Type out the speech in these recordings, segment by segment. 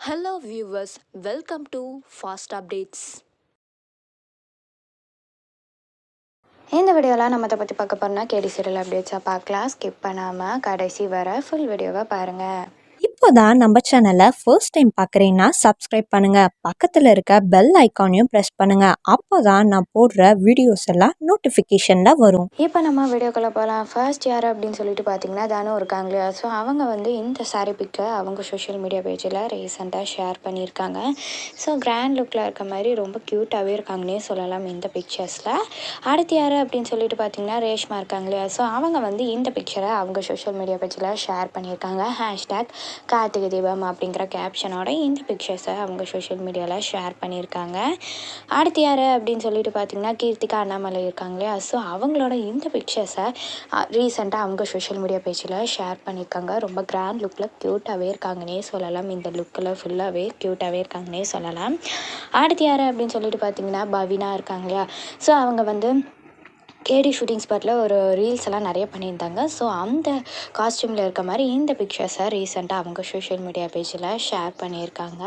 Hello viewers, welcome to Fast Updates. இந்த வீடியோவில் நம்ம அதை பற்றி பார்க்க போகிறோம்னா கேடி சீரியல் அப்டேட்ஸாக பார்க்கலாம். ஸ்கிப் பண்ணாமல் கடைசி வர ஃபுல் வீடியோவை பாருங்கள். இப்போதான் நம்ம சேனலை ஃபர்ஸ்ட் டைம் பார்க்குறீங்கன்னா சப்ஸ்கிரைப் பண்ணுங்க, பக்கத்தில் இருக்க பெல் ஐக்கானையும் ப்ரெஸ் பண்ணுங்க. அப்போதான் நான் போடுற வீடியோஸ் எல்லாம் நோட்டிஃபிகேஷனில் வரும். இப்போ நம்ம வீடியோக்குள்ளே போகலாம். ஃபர்ஸ்ட் யார் அப்படின்னு சொல்லிட்டு பார்த்தீங்கன்னா தானு இருக்காங்க இல்லையா. ஸோ அவங்க இந்த சாரீ பிக்கை அவங்க சோஷியல் மீடியா பேஜில் ரீசெண்டாக ஷேர் பண்ணியிருக்காங்க. ஸோ கிராண்ட் லுக்கில் இருக்க மாதிரி ரொம்ப க்யூட்டாகவே இருக்காங்கன்னே சொல்லலாம் இந்த பிக்சர்ஸில். அடுத்து யார் அப்படின்னு சொல்லிட்டு பார்த்தீங்கன்னா ரேஷ்மா இருக்காங்க இல்லையா. ஸோ அவங்க இந்த பிக்சரை அவங்க சோஷியல் மீடியா பேஜில் ஷேர் பண்ணியிருக்காங்க. ஹேஷ்டேக் கார்த்திகை தீபம் அப்படிங்கிற கேப்ஷனோட இந்த பிக்சர்ஸை அவங்க சோஷியல் மீடியாவில் ஷேர் பண்ணியிருக்காங்க. அடுத்து யார் அப்படின்னு சொல்லிட்டு பார்த்தீங்கன்னா கீர்த்திகா அண்ணாமலை இருக்காங்க இல்லையா. ஸோ அவங்களோட இந்த பிக்சர்ஸை ரீசெண்டாக அவங்க சோஷியல் மீடியா பேஜில் ஷேர் பண்ணியிருக்காங்க. ரொம்ப கிராண்ட் லுக்கில் க்யூட்டாகவே இருக்காங்கன்னே சொல்லலாம். இந்த லுக்கில் ஃபுல்லாகவே க்யூட்டாகவே இருக்காங்கன்னே சொல்லலாம். அடுத்து யார் அப்படின்னு சொல்லிட்டு பார்த்தீங்கன்னா பவினா இருக்காங்க இல்லையா. ஸோ அவங்க கேடி ஷூட்டிங் ஸ்பாட்டில் ஒரு ரீல்ஸ் எல்லாம் நிறைய பண்ணியிருந்தாங்க. ஸோ அந்த காஸ்டியூமில் இருக்க மாதிரி இந்த பிக்சர்ஸை ரீசெண்டாக அவங்க சோஷியல் மீடியா பேஜில் ஷேர் பண்ணியிருக்காங்க.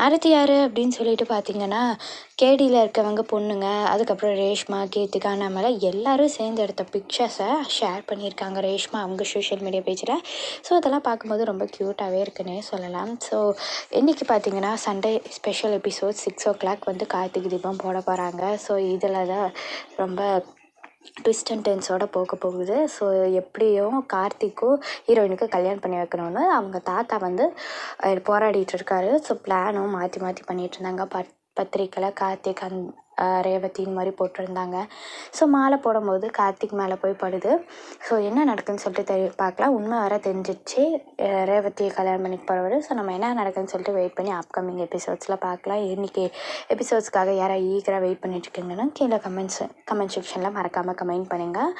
அடுத்து யார் அப்படின்னு சொல்லிட்டு பார்த்தீங்கன்னா கேடியில் இருக்கவங்க பொண்ணுங்க, அதுக்கப்புறம் ரேஷ்மா, கீர்த்திகா, நம்மளை எல்லோரும் சேர்ந்து எடுத்த பிக்சர்ஸை ஷேர் பண்ணியிருக்காங்க ரேஷ்மா அவங்க சோஷியல் மீடியா பேஜில். ஸோ அதெல்லாம் பார்க்கும்போது ரொம்ப க்யூட்டாகவே இருக்குன்னே சொல்லலாம். ஸோ இன்றைக்கி பார்த்தீங்கன்னா Sunday special episode 6 o'clock Karthigai Deepam போட போகிறாங்க. ஸோ இதில் தான் ரொம்ப ட்விஸ்ட் அண்ட் டென்ஸோடு போகுது. ஸோ எப்படியும் கார்த்திக்கும் ஹீரோயினுக்கு கல்யாணம் பண்ணி வைக்கணும்னு அவங்க தாத்தா போராடிட்டு இருக்காரு. ஸோ பிளானும் மாற்றி மாற்றி பண்ணிகிட்டு இருந்தாங்க. பத்திரிக்கையில் கார்த்திக் ரேவதின்னு மாதிரி போட்டிருந்தாங்க. ஸோ மாலை போடும்போது கார்த்திக் மேலே போய் படுது. ஸோ என்ன நடக்குதுன்னு சொல்லிட்டு பார்க்கலாம். உண்மை வர தெரிஞ்சிச்சு ரேவதியை கல்யாணம் பண்ணிக்கு போகிறவர். ஸோ நம்ம என்ன நடக்குதுன்னு சொல்லிட்டு வெயிட் பண்ணி அப்கமிங் எபிசோட்ஸில் பார்க்கலாம். இன்றைக்கி எபிசோட்ஸ்க்காக யாராவது ஈகராக வெயிட் பண்ணிட்டுருக்கீங்கன்னா கீழே கமெண்ட் செக்ஷனில் மறக்காமல் கமெண்ட் பண்ணுங்கள்.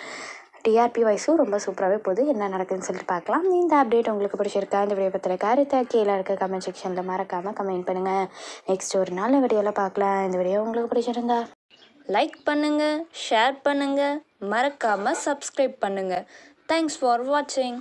டிஆர்பி வைஸும் ரொம்ப சூப்பராகவே போகுது. என்ன நடக்குதுன்னு சொல்லிட்டு பார்க்கலாம். இந்த அப்டேட் உங்களுக்கு பிடிச்சிருக்கா? இந்த வீடியோ பற்றின கருத்தை கீழே இருக்க கமெண்ட் செக்ஷனில் மறக்காமல் கமெண்ட் பண்ணுங்கள். நெக்ஸ்ட் ஒரு நாள் வீடியோவில் பார்க்கலாம். இந்த வீடியோ உங்களுக்கு பிடிச்சிருந்தா லைக் பண்ணுங்கள், ஷேர் பண்ணுங்கள், மறக்காமல் சப்ஸ்கிரைப் பண்ணுங்கள். தேங்க்ஸ் ஃபார் வாட்சிங்.